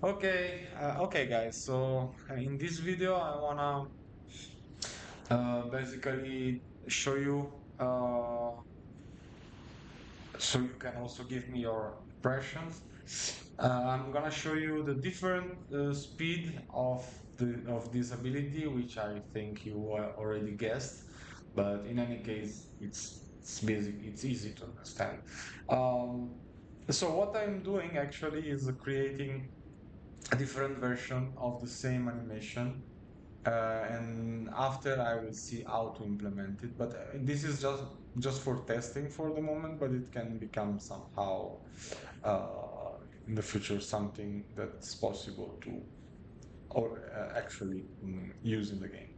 Okay, guys. So in this video, I wanna basically show you, so you can also give me your impressions. I'm gonna show you the different speed of this ability, which I think you already guessed. But in any case, it's basic. It's easy to understand. Um, so what I'm doing actually is creating a different version of the same animation, and after I will see how to implement it. But this is just for testing for the moment, but it can become somehow in the future something that's possible to or actually use in the game.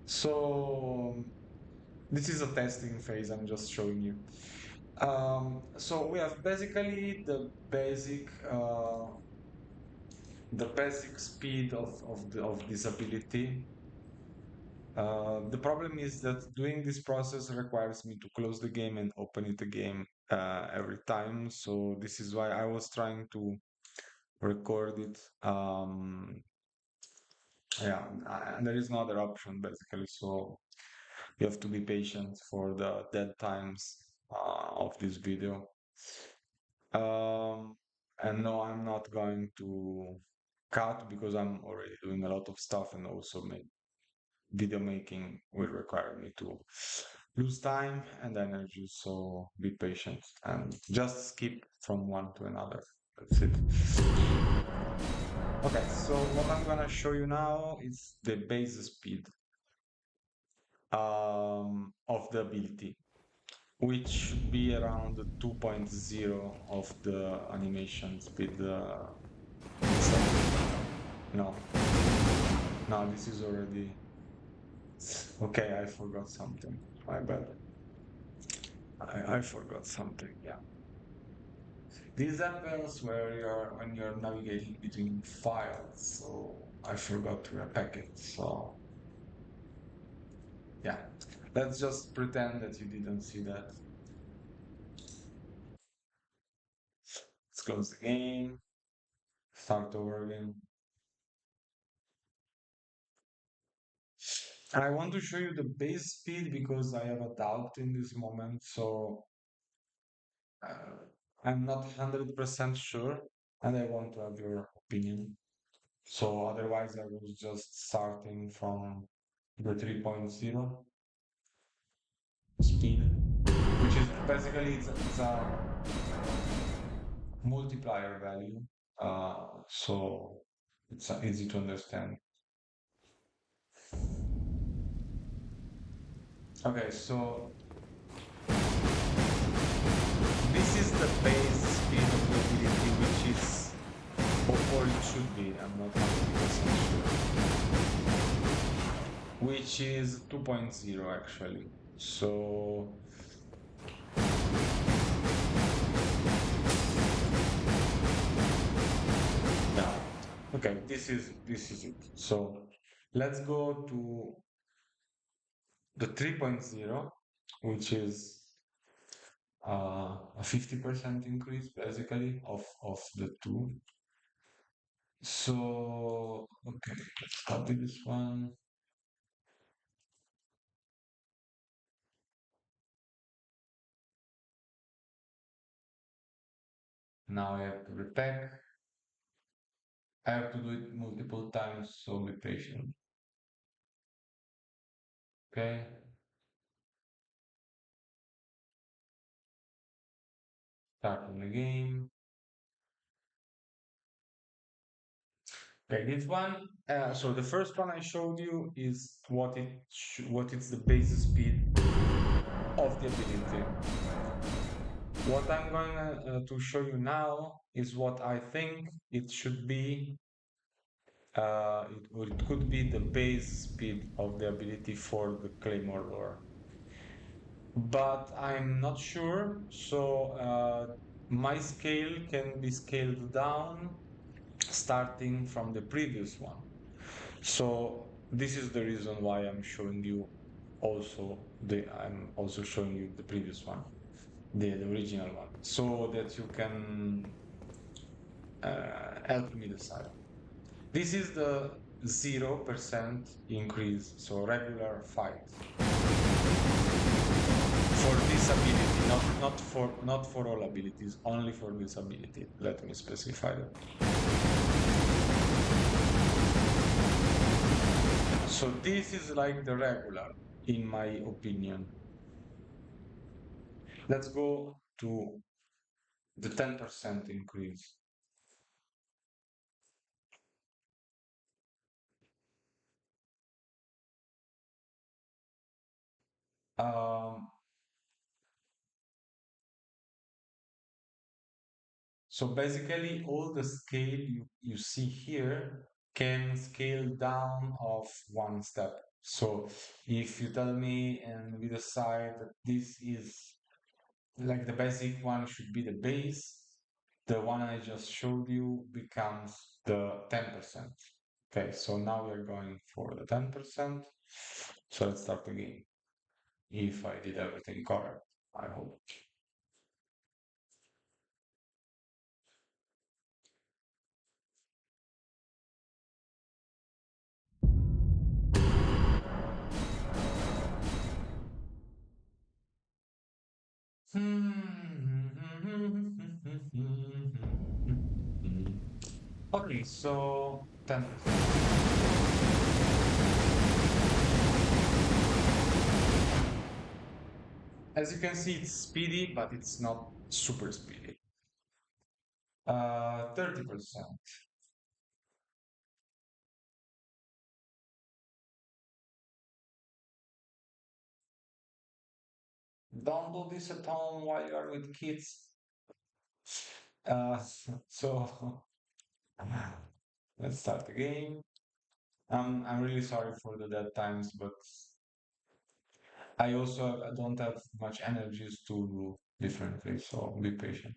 So this is a testing phase. I'm just showing you. So we have basically the basic speed of this ability. The problem is that doing this process requires me to close the game and open it again every time. So this is why I was trying to record it. Yeah, and there is no other option basically. So you have to be patient for the dead times of this video. Um, and no, I'm not going to cut because I'm already doing a lot of stuff and also make video making will require me to lose time and energy, so be patient and just skip from one to another. That's it. Okay, so what I'm gonna show you now is the base speed of the ability, which should be around the 2.0 of the animation speed itself. No, no, this is already okay. I forgot something. My bad. I forgot something. Yeah. This happens where when you're navigating between files, so I forgot to repack it. So yeah, let's just pretend that you didn't see that. Let's close the game, start over again. I want to show you the base speed because I have a doubt in this moment, so uh, I'm not 100% sure, and I want to have your opinion. So otherwise, I was just starting from the 3.0 speed, which is basically it's a multiplier value, so it's easy to understand. Okay, so this is the base speed of the ability, which is, or it should be, I'm not 100% sure, which is 2.0 actually. So yeah, okay, this is it. So let's go to the 3.0, which is a 50% increase basically of the two. So, okay, let's copy this one. Now I have to repack. I have to do it multiple times, so be patient. Okay, starting the game. Okay, this one. So the first one I showed you is what is the base speed of the ability. What I'm going to show you now is what I think it should be. It could be the base speed of the ability for the Claymore lore, but I'm not sure. So my scale can be scaled down starting from the previous one. So this is the reason why I'm also showing you the previous one, the original one, so that you can help me decide. This is the 0% increase, so regular fights for this ability, not for all abilities, only for this ability. Let me specify that. So this is like the regular, in my opinion. Let's go to the 10% increase. Um, so basically, all the scale you see here can scale down of one step. So if you tell me and we decide that this is like the basic one should be the base, the one I just showed you becomes the 10%. Okay, so now we're going for the 10%. So let's start again. If I did everything correct, I hope. Okay, so 10%. As you can see, it's speedy, but it's not super speedy. 30%. Don't do this at home while you are with kids. Uh, so let's start again. I'm really sorry for the dead times, but I also don't have much energies to do differently, so be patient.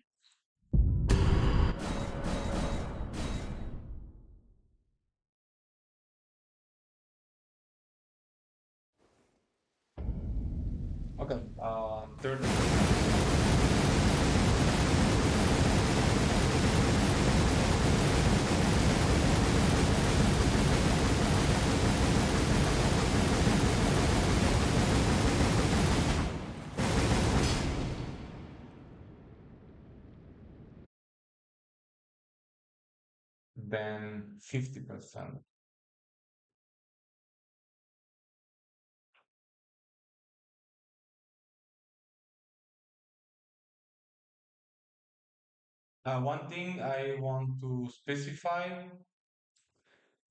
Okay, 30%. Then 50%. One thing I want to specify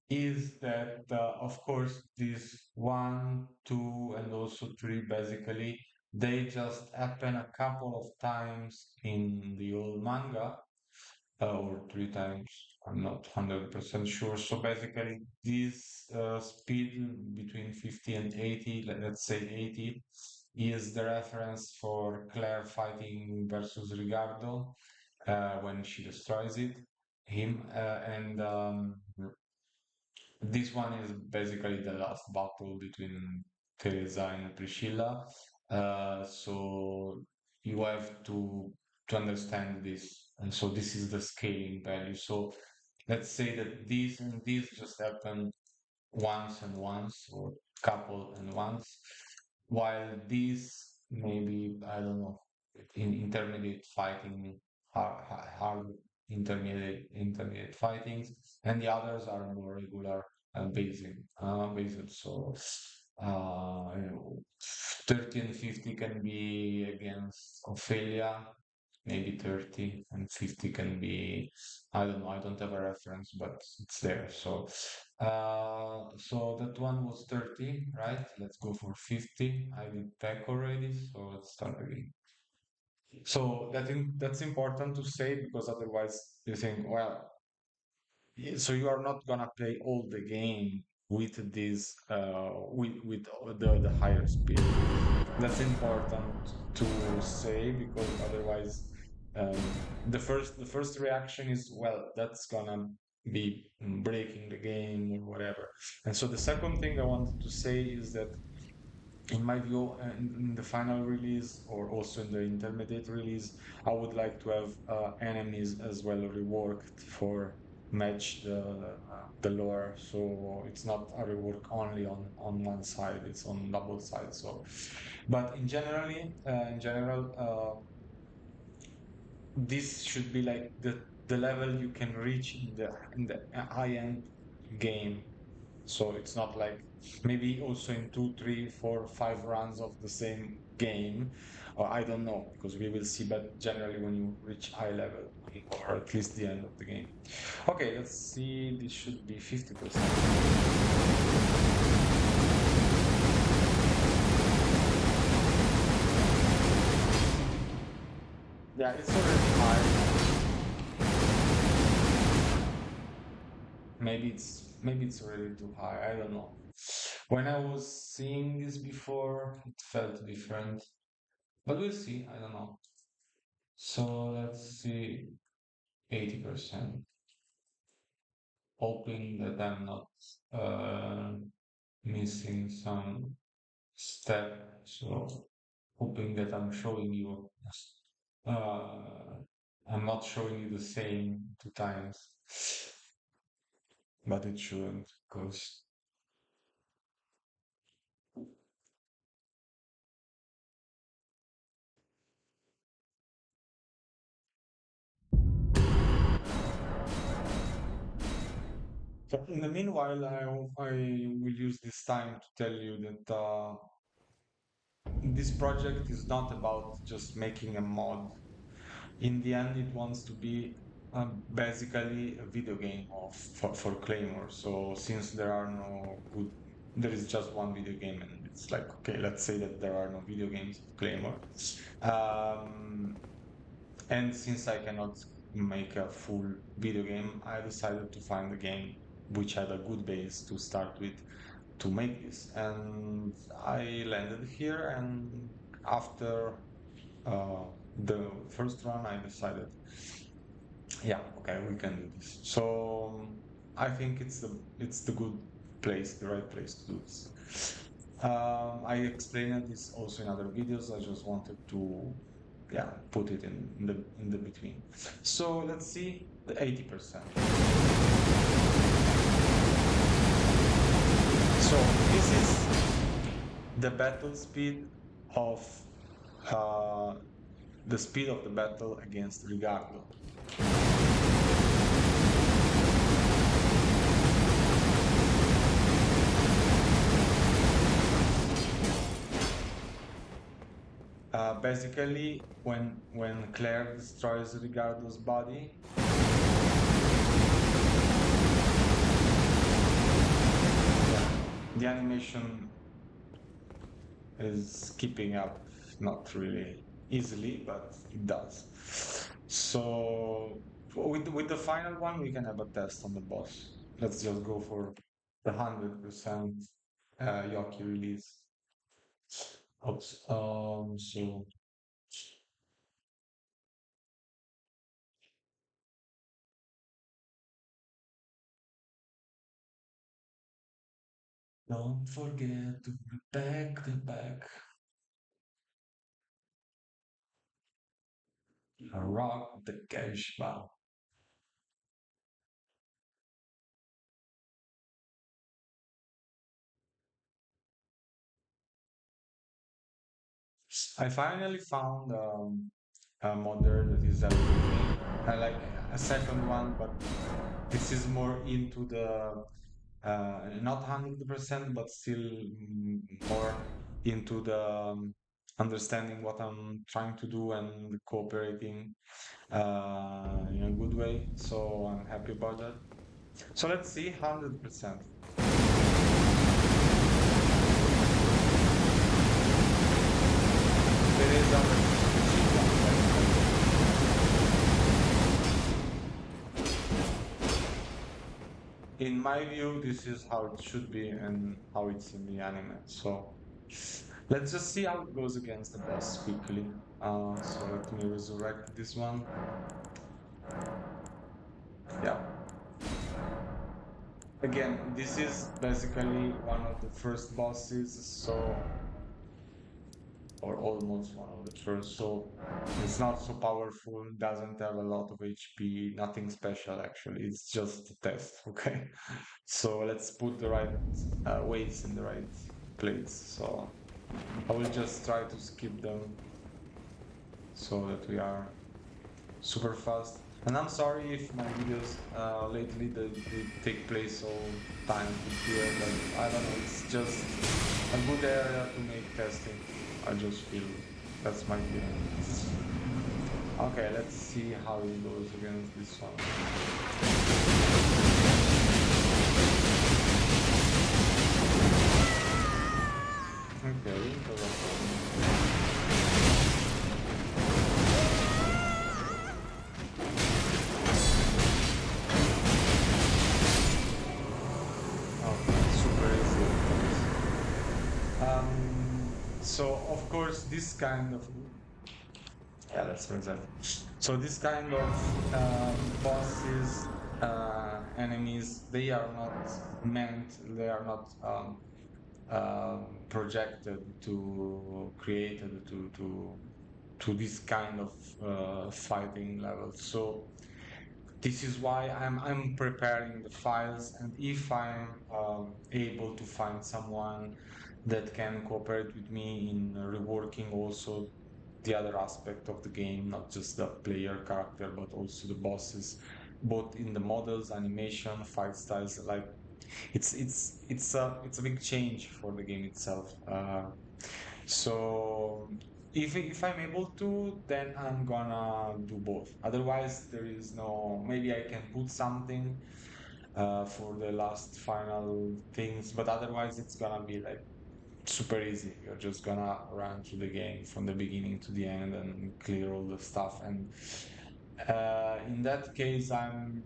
is that, of course, these one, two, and also three basically, they just happen a couple of times in the old manga, or three times. I'm not 100% sure. So basically, this speed between 50 and 80, let's say 80, is the reference for Claire fighting versus Rigardo when she destroys him, and this one is basically the last battle between Teresa and Priscilla. So you have to understand this, and so this is the scaling value. So let's say that this and this just happen once and once, or couple and once, while this maybe, I don't know, in intermediate fighting, hard intermediate fightings, and the others are more regular, basic. So you know, 30 and 50 can be against Ophelia, maybe 30 and 50 can be, I don't know, I don't have a reference, but it's there. So that one was 30, right? Let's go for 50. I did back already, so let's start again. So that's important to say, because otherwise you think, well, so you are not gonna play all the game with this with the higher speed. That's important to say, because otherwise the first reaction is, well, that's gonna be breaking the game or whatever. And so the second thing I wanted to say is that, in my view, in the final release, or also in the intermediate release, I would like to have enemies as well reworked for match the lore. So it's not a rework only on one side; it's on double sides. So, but in general, this should be like the level you can reach in the high end game. So it's not like maybe also in two, three, four, five runs of the same game, or I don't know because we will see. But generally, when you reach high level, or at least the end of the game. Okay, let's see. This should be 50%. Yeah, it's already high. Maybe it's already too high. I don't know. When I was seeing this before, it felt different. But we'll see. I don't know. So let's see. 80%. Hoping that I'm not uh, missing some step. So hoping that I'm showing you. Uh, I'm not showing you the same two times, but it shouldn't because so in the meanwhile, I will use this time to tell you that this project is not about just making a mod. In the end, it wants to be basically a video game for Claymore. So since there are no good, there is just one video game, and it's like okay, let's say that there are no video games of Claymore. Um, and since I cannot make a full video game, I decided to find a game which had a good base to start with to make this. And I landed here, and after the first run, I decided, yeah, okay, we can do this. So I think it's the good place, the right place to do this. I explained this also in other videos. I just wanted to, yeah, put it in the between. So let's see the 80%. So this is the battle speed of uh, the speed of the battle against Rigardo. Basically, when Claire destroys Rigardo's body, yeah, the animation is keeping up, not really easily, but it does. So with the final one, we can have a test on the boss. Let's just go for the 100% Yoki release. Oops. So don't forget to back the back, rock the cash bar. I finally found a modder that is helping me. I like a second one, but this is more into the not 100%, but still more into the understanding what I'm trying to do and cooperating in a good way. So I'm happy about that. So let's see, 100%. There is a in my view, this is how it should be and how it's in the anime. So let's just see how it goes against the boss quickly. So let me resurrect this one. Yeah. Again, this is basically one of the first bosses. So or almost one of the first. So it's not so powerful, doesn't have a lot of HP, nothing special actually. It's just a test, okay? So let's put the right weights in the right place. So I will just try to skip them so that we are super fast. And I'm sorry if my videos lately they take place all time here, but I don't know. It's just a good area to make testing. I just feel that's my feeling. Okay, let's see how it goes against this one. Okay, okay, super easy, of course. So of course, this kind of yeah, let's present. So this kind of bosses, enemies, they are not meant, they are not projected to created to this kind of fighting level. So this is why I'm preparing the files, and if I'm able to find someone that can cooperate with me in reworking also the other aspect of the game, not just the player character, but also the bosses, both in the models, animation, fight styles. Like it's a big change for the game itself. So if I'm able to, then I'm gonna do both. Otherwise, there is no. Maybe I can put something for the last final things, but otherwise it's gonna be like super easy. You're just gonna run through the game from the beginning to the end and clear all the stuff. And in that case, I'm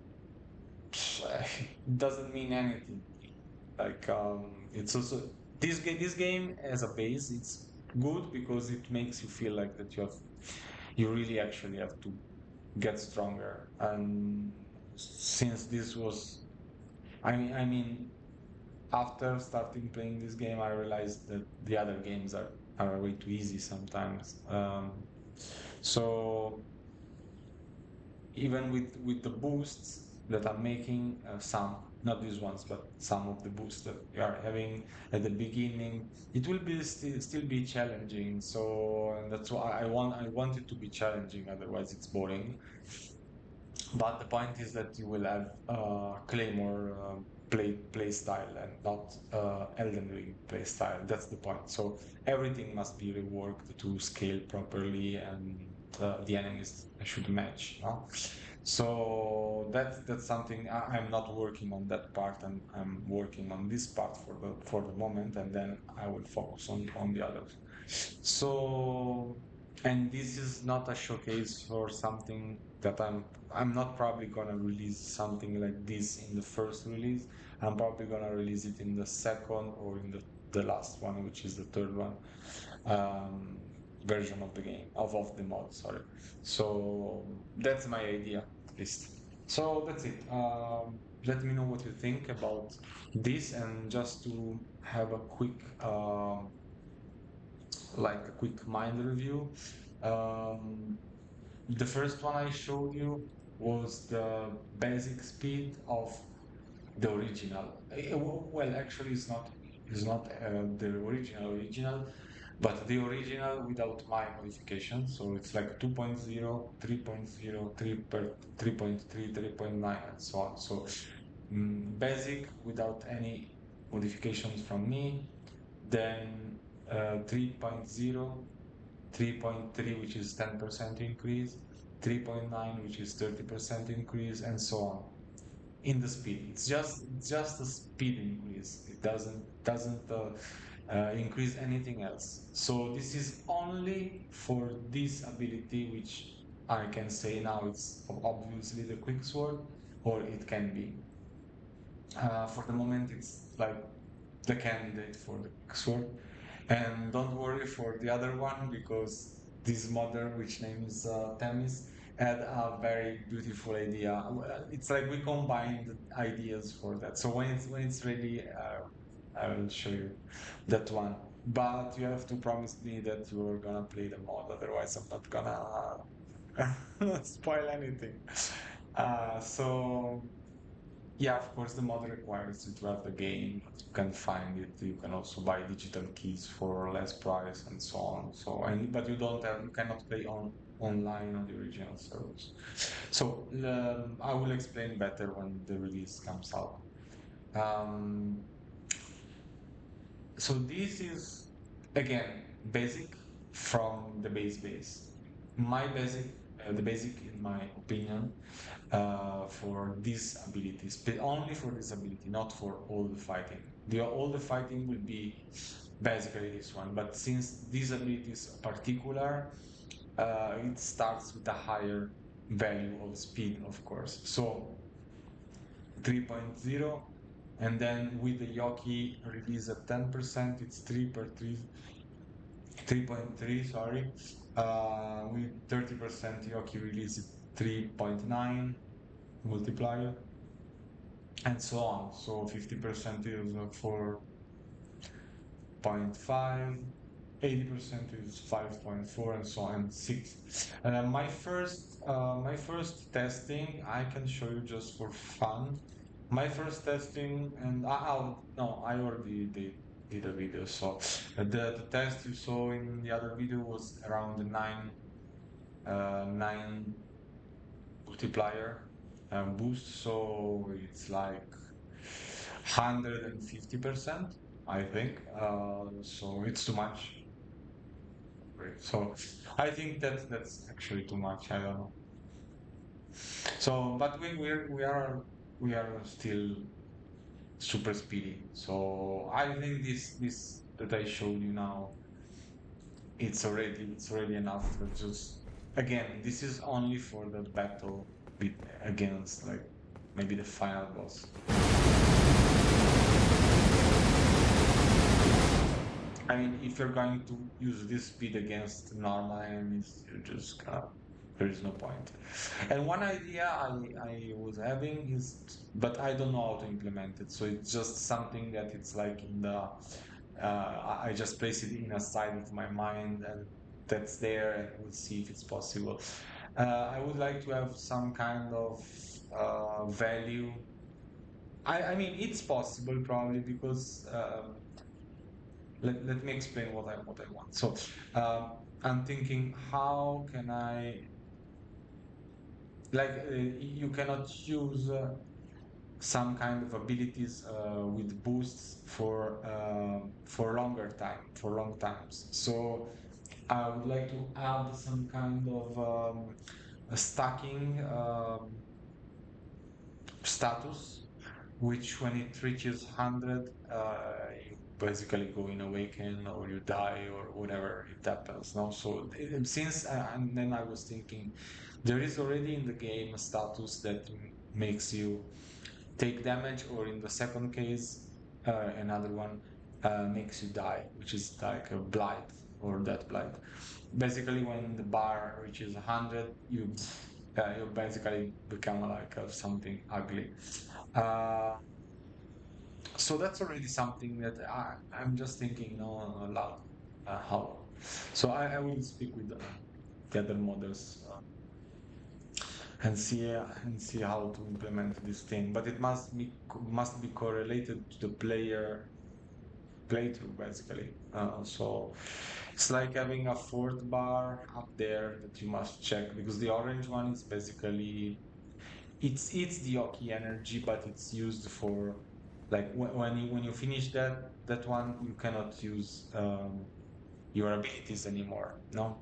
it doesn't mean anything. Like it's also this game as a base. It's good because it makes you feel like that you really actually have to get stronger. And since this was, I mean, after starting playing this game, I realized that the other games are way too easy sometimes. So even with the boosts that I'm making, some, not these ones, but some of the boosts that we are having at the beginning, it will be still be challenging. So and that's why I want it to be challenging. Otherwise, it's boring. But the point is that you will have Claymore play style and not Elden Ring play style. That's the point. So everything must be reworked to scale properly, and the enemies should match. No? So that's something I'm not working on that part, and I'm working on this part for the moment, and then I will focus on the others. So, and this is not a showcase for something that I'm not probably gonna release something like this in the first release. I'm probably gonna release it in the second or in the last one, which is the third one um, version of the game of the mod. Sorry. So that's my idea, at least. So that's it. Let me know what you think about this, and just to have a quick like a quick mind review. Um, the first one I showed you was the basic speed of the original. Well, actually, it's not the original, but the original without my modification. So it's like 2.0, 3.0, 3.3, 3.9, and so on. So basic without any modifications from me. Then 3.0, 3.3, which is 10% increase, 3.9, which is 30% increase, and so on in the speed. It's just a speed increase. It doesn't increase anything else. So this is only for this ability, which I can say now it's obviously the quick sword, or it can be. For the moment, it's like the candidate for the quick sword. And don't worry for the other one, because this model, which names Themis, had a very beautiful idea. Well, it's like we combined ideas for that. So when it's ready, I will show you that one. but you have to promise me that you're gonna play the mod, otherwise I'm not gonna spoil anything. So yeah, of course, the mod requires you to have the game. You can find it. You can also buy digital keys for less price and so on. So, and but you cannot play online on the original servers. So I will explain better when the release comes out. Um, so this is again basic from the base. My basic, the basic in my opinion, for these abilities, but only for this ability, not for all the fighting. All the fighting will be basically this one, but since this ability is particular, it starts with a higher value of speed, of course. So 3.0, and then with the Yoki release at 10%, it's 3.3, sorry. With 30% Yoki release, it's 3.9 multiplier, and so on. So 50% is 4.5, 80% is 5.4, and so on, 6. My first testing, I can show you just for fun. My first testing, and no, I already did a video. So the test you saw in the other video was around the 9 multiplier boost. So it's like 150%, I think. So it's too much. Right? So I think that's actually too much. I don't know. So, but we are still super speedy. So I think this that I showed you now, it's already enough. To just again, this is only for the battle with against like maybe the final boss. I mean, if you're going to use this speed against normal enemies, there is no point. And one idea I was having is, but I don't know how to implement it. So it's just something that it's like in the, I just place it in a side of my mind and that's there and we'll see if it's possible. I would like to have some kind of value. I mean, it's possible probably because let me explain what I want. So I'm thinking, how can I like you cannot use some kind of abilities with boosts for longer time for long times. So I would like to add some kind of a stacking status, which when it reaches 100, you basically go in awaken or you die or whatever it happens. No, so since and then I was thinking, there is already in the game a status that makes you take damage, or in the second case, another one makes you die, which is like a blight or death blight. Basically, when the bar reaches 100, you basically become like something ugly. Uh, so that's already something that I'm just thinking aloud. How? So I will speak with the other models and see how to implement this thing. But it must be correlated to the player playthrough basically. So it's like having a fourth bar up there that you must check, because the orange one is basically it's the Yoki energy, but it's used for like when you finish that one, you cannot use your abilities anymore. No,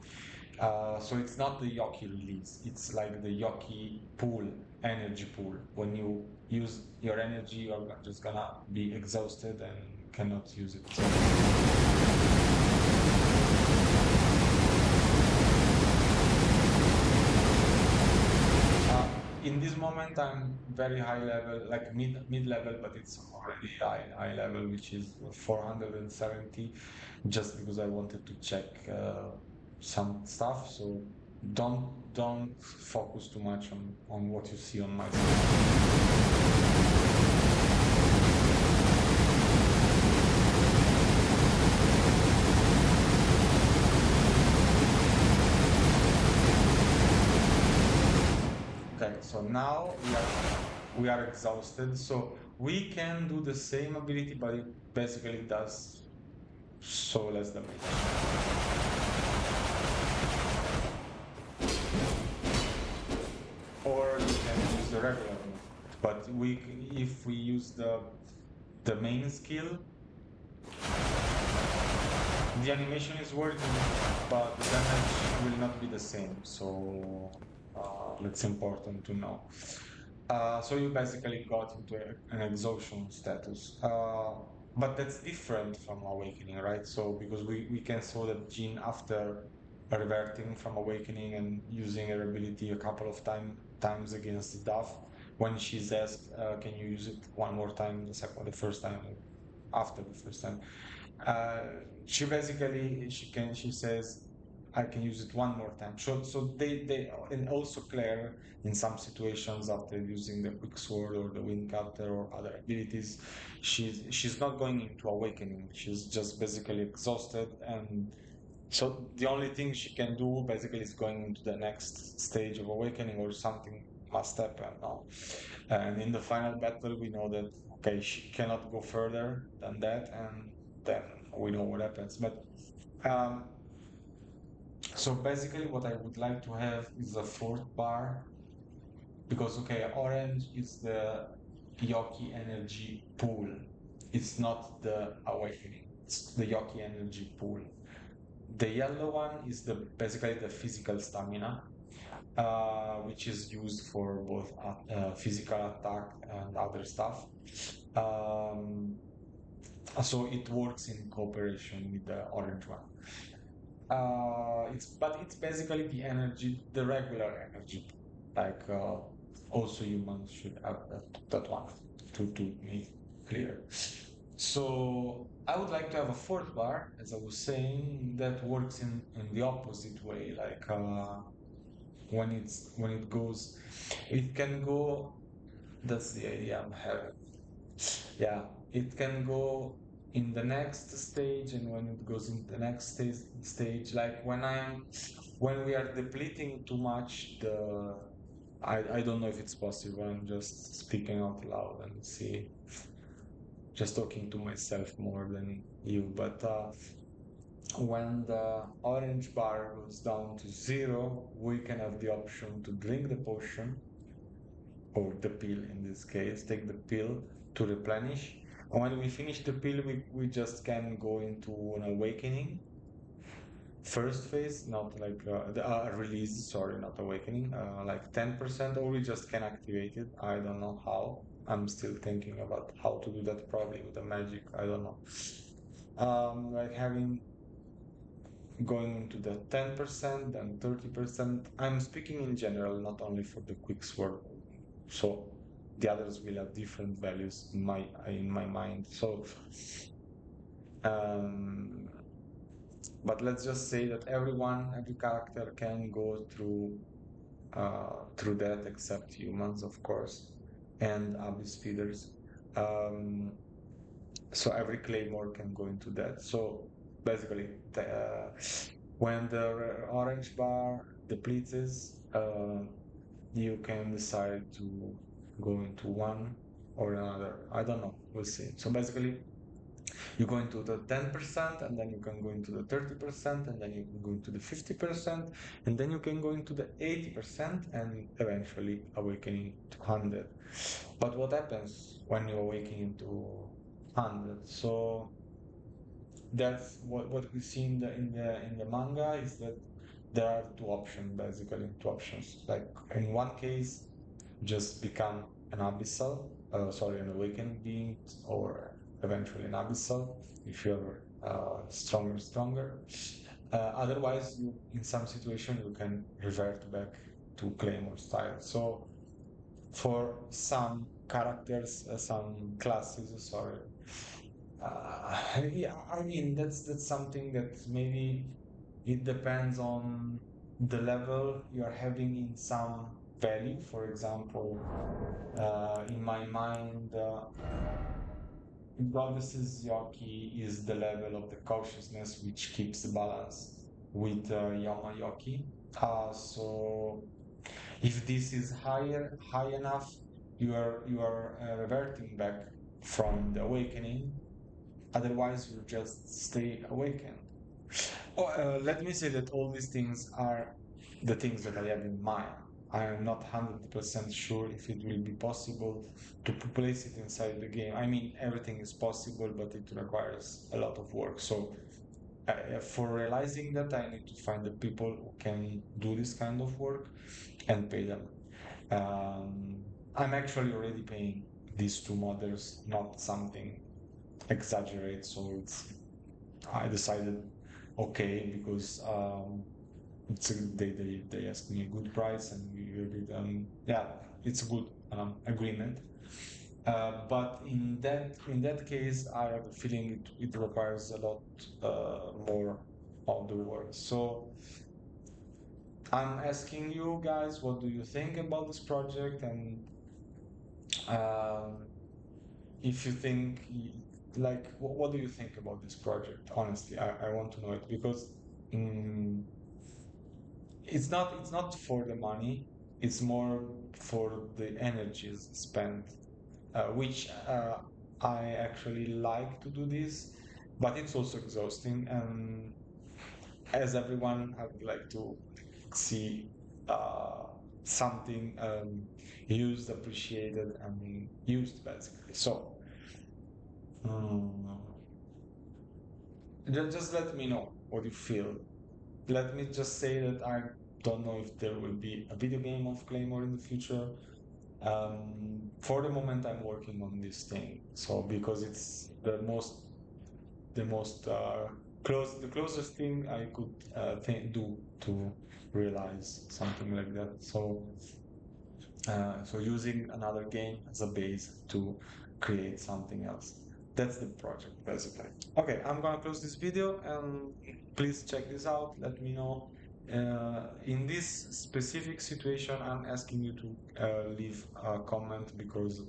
so it's not the Yoki release. It's like the Yoki pool, energy pool. When you use your energy, you're just gonna be exhausted and cannot use it. So in this moment, I'm very high level, like mid level, but it's already high level, which is 470, just because I wanted to check some stuff. So don't focus too much on what you see on my screen. So now we are exhausted. So we can do the same ability, but it basically does so less damage. Or you can use the regular move. But if we use the main skill, the animation is working, but the damage will not be the same. So that's important to know. So you basically got into an exhaustion status. But that's different from awakening, right? So because we can saw that Jean after reverting from awakening and using her ability a couple of times against Duff, when she's asked, can you use it one more time, the first time, after the first time, uh, she basically she says I can use it one more time. So they and also Claire in some situations after using the quick sword or the wind cutter or other abilities, she's not going into awakening. She's just basically exhausted, and so the only thing she can do basically is going into the next stage of awakening or something must happen now. And in the final battle, we know that okay, she cannot go further than that, and then we know what happens. But um, so basically, what I would like to have is a fourth bar because okay, orange is the Yoki energy pool. It's not the awakening. It's the Yoki energy pool. The yellow one is the basically the physical stamina, which is used for both physical attack and other stuff. Um, so it works in cooperation with the orange one. It's basically the energy, the regular energy, like also humans should have that one to be clear. So I would like to have a fourth bar, as I was saying, that works in the opposite way, like when it goes, it can go. That's the idea I'm having. Yeah, it can go in the next stage, and when it goes in the next stage, like when we are depleting too much, I don't know if it's possible. I'm just speaking out loud and see, just talking to myself more than you. But when the orange bar goes down to zero, we can have the option to drink the potion or the pill in this case, take the pill to replenish. And when we finish the pill, we just can go into an awakening. First phase, not like the release, sorry, not awakening, like 10%, or we just can activate it. I don't know how. I'm still thinking about how to do that, probably with the magic. I don't know. Like having going into the 10%, then 30%. I'm speaking in general, not only for the quick sword. So the others will have different values in my mind. So um, but let's just say that every character can go through that except humans, of course, and abyss speeders. Um, so every claymore can go into that. So basically, when the orange bar depletes, you can decide to go into one or another. I don't know. We'll see. So basically, you go into the 10%, and then you can go into the 30%, and then you can go into the 50%, and then you can go into the 80%, and eventually awakening to 100. But what happens when you awaken into 100? So that's what we see in the manga is that there are two options, basically two options. Like in one case, just become an abyssal, sorry, an awakened being, or eventually an abyssal if you're stronger. Otherwise, in some situation, you can revert back to claymore style. So for some characters, some classes, sorry, yeah, I mean that's something that maybe it depends on the level you are having in some value. For example, in my mind, Goddess's Yoki is the level of the cautiousness which keeps the balance with Yama Yoki. So If this is high enough, you are reverting back from the awakening. Otherwise, you just stay awakened. Oh, let me say that all these things are the things that I have in mind. I am not 100% sure if it will be possible to place it inside the game. I mean, everything is possible, but it requires a lot of work. So, for realizing that, I need to find the people who can do this kind of work and pay them. I'm actually already paying these two models, not something exaggerate. So I decided okay because they asked me a good price and we did yeah, it's a good agreement. But in that case, I have a feeling it requires a lot more of the work. So I'm asking you guys, what do you think about this project? And um, if you think, like, what do you think about this project? Honestly, I want to know it because mm, it's not for the money. It's more for the energies spent, which I actually like to do this, but it's also exhausting. And as everyone, I would like to see uh, something used, appreciated, and used basically. So mm, just let me know what you feel. Let me just say that I don't know if there will be a video game of Claymore in the future. For the moment, I'm working on this thing. So because it's the closest thing I could do to realize something like that. So using another game as a base to create something else. That's the project basically. Okay, I'm gonna close this video and please check this out. Let me know. In this specific situation, I'm asking you to leave a comment because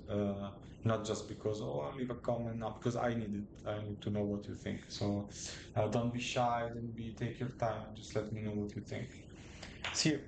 not just because oh I'll leave a comment now because I need it. I need to know what you think. So don't be shy. Don't be take your time. Just let me know what you think. See you.